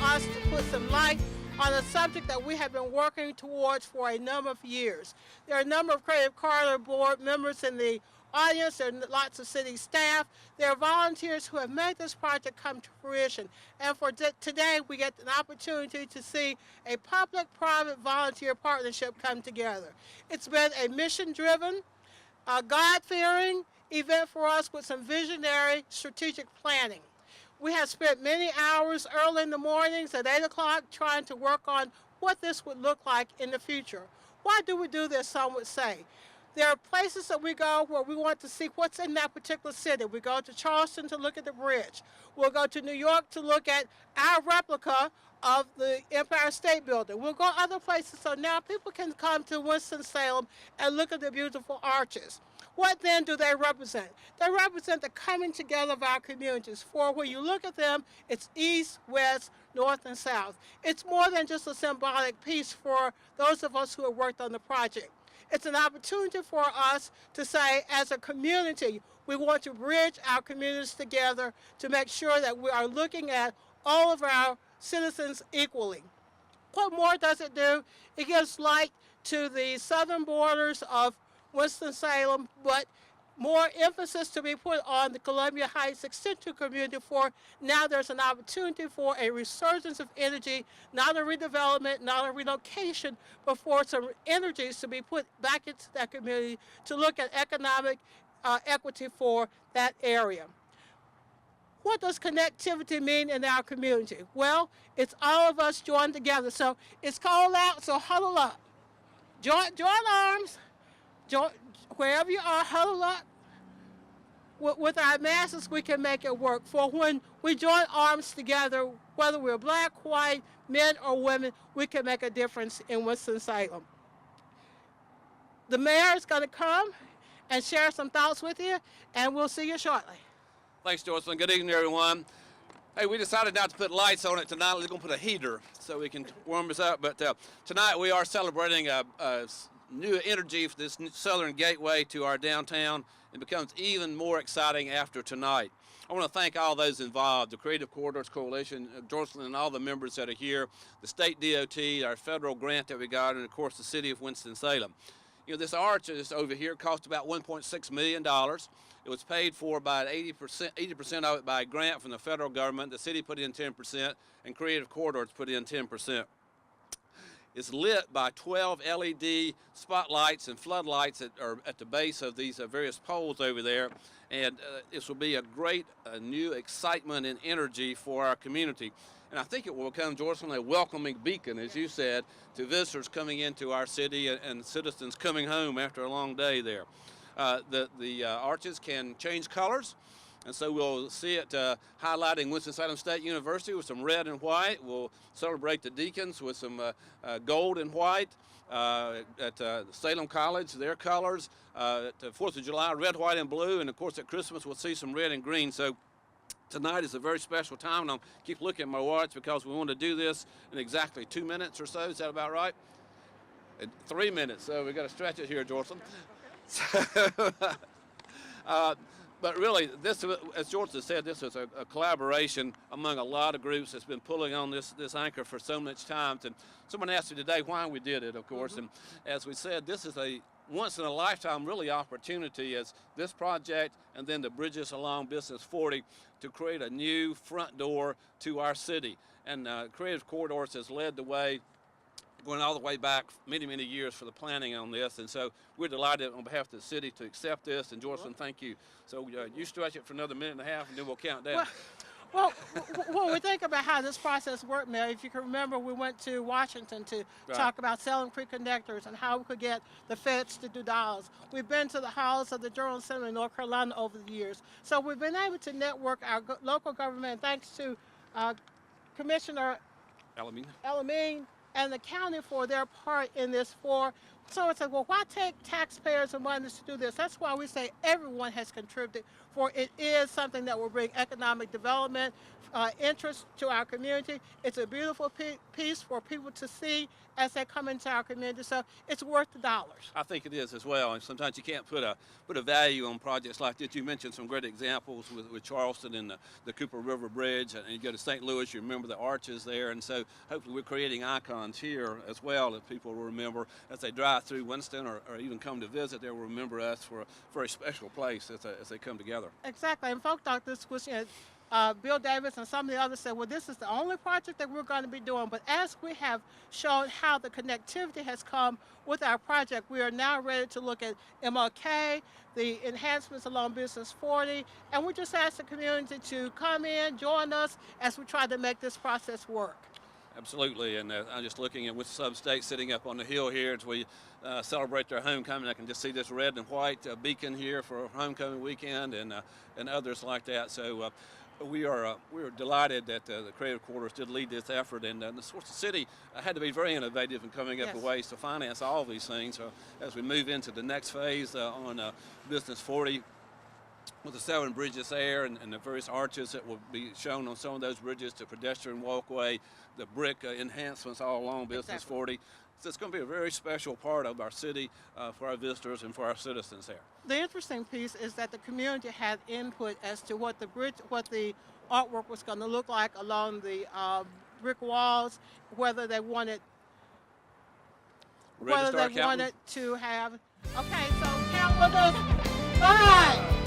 us to put some light on a subject that we have been working towards for a number of years. There are a number of Creative Corridor Board members in the audience. There are lots of city staff. There are volunteers who have made this project come to fruition. And for today, we get an opportunity to see a public-private volunteer partnership come together. It's been a mission-driven, God-fearing event for us with some visionary strategic planning. We have spent many hours early in the mornings at 8 o'clock trying to work on what this would look like in the future. Why do we do this, some would say? There are places that we go where we want to see what's in that particular city. We go to Charleston to look at the bridge. We'll go to New York to look at our replica of the Empire State Building. We'll go other places so now people can come to Winston-Salem and look at the beautiful arches. What then do they represent? They represent the coming together of our communities. For when you look at them, it's east, west, north, and south. It's more than just a symbolic piece for those of us who have worked on the project. It's an opportunity for us to say, as a community, we want to bridge our communities together to make sure that we are looking at all of our citizens equally. What more does it do? It gives light to the southern borders of Winston-Salem, but more emphasis to be put on the Columbia Heights Extension community, for now there's an opportunity for a resurgence of energy, not a redevelopment, not a relocation, but for some energies to be put back into that community to look at economic equity for that area. What does connectivity mean in our community? Well, it's all of us joined together. So it's called out, so huddle up. Join arms. Wherever you are, huddle up. With our masses, we can make it work. For when we join arms together, whether we're black, white, men, or women, we can make a difference in Winston-Salem. The mayor is going to come and share some thoughts with you, and we'll see you shortly. Thanks, Joycelyn. Good evening, everyone. Hey, we decided not to put lights on it tonight. We're going to put a heater so we can warm us up. But tonight we are celebrating a new energy for this southern gateway to our downtown. It becomes even more exciting after tonight. I want to thank all those involved, the Creative Corridors Coalition, Joycelyn, and all the members that are here, the state DOT, our federal grant that we got, and of course the city of Winston-Salem. You know, this arch is over here cost about $1.6 million. It was paid for by 80% of it by a grant from the federal government. The city put in 10%, and Creative Corridors put in 10%. It's lit by 12 LED spotlights and floodlights that are at the base of these various poles over there. And this will be a great new excitement and energy for our community. And I think it will become, Joycelyn, a welcoming beacon, as you said, to visitors coming into our city and citizens coming home after a long day there. The arches can change colors. And so we'll see it highlighting Winston-Salem State University with some red and white. We'll celebrate the Deacons with some gold and white. At Salem College, their colors. At the 4th of July, red, white, and blue. And, of course, at Christmas, we'll see some red and green. So tonight is a very special time, and I'll keep looking at my watch because we want to do this in exactly 2 minutes or so. Is that about right? 3 minutes. So we've got to stretch it here, Joycelyn. But really, this, as Joycelyn said, this is a collaboration among a lot of groups that's been pulling on this anchor for so much time. And someone asked me today why we did it, of course. And as we said, this is a once-in-a-lifetime really opportunity as this project and then the bridges along Business 40 to create a new front door to our city. And Creative Corridors has led the way, going all the way back many, many years for the planning on this. And so we're delighted on behalf of the city to accept this. And Joycelyn, thank you. So you stretch it for another minute and a half, and then we'll count down. Well, when we think about how this process worked, Mayor, if you can remember, we went to Washington to talk about selling pre-conductors and how we could get the feds to do dollars. We've been to the halls of the General Assembly in North Carolina over the years. So we've been able to network our local government, thanks to Commissioner Elamine and the county for their part in this, for So it's like, well, why take taxpayers and money to do this? That's why we say everyone has contributed, for it is something that will bring economic development, interest to our community. It's a beautiful piece for people to see as they come into our community. So it's worth the dollars. I think it is as well. And sometimes you can't put a value on projects like this. You mentioned some great examples with Charleston and the Cooper River Bridge, and you go to St. Louis, you remember the arches there, and so hopefully we're creating icons here as well that people will remember as they drive through Winston or even come to visit. They will remember us for a very special place as they come together. Exactly, and folk thought this was, Bill Davis and some of the others said, well, this is the only project that we're going to be doing. But as we have shown how the connectivity has come with our project, we are now ready to look at MLK, the enhancements along Business 40, and we just ask the community to come in, join us as we try to make this process work. Absolutely, and I'm just looking at Winston-Salem State sitting up on the hill here as we celebrate their homecoming. I can just see this red and white beacon here for homecoming weekend, and others like that. So we are delighted that the Creative Quarters did lead this effort, and the city had to be very innovative in coming up with ways to finance all these things. As we move into the next phase on Business 40. With the 7 bridges there and the various arches that will be shown on some of those bridges, the pedestrian walkway, the brick enhancements all along Business 40. So it's going to be a very special part of our city for our visitors and for our citizens there. The interesting piece is that the community had input as to what the artwork was going to look like along the brick walls, whether they wanted to have. Okay, so count with us. 5.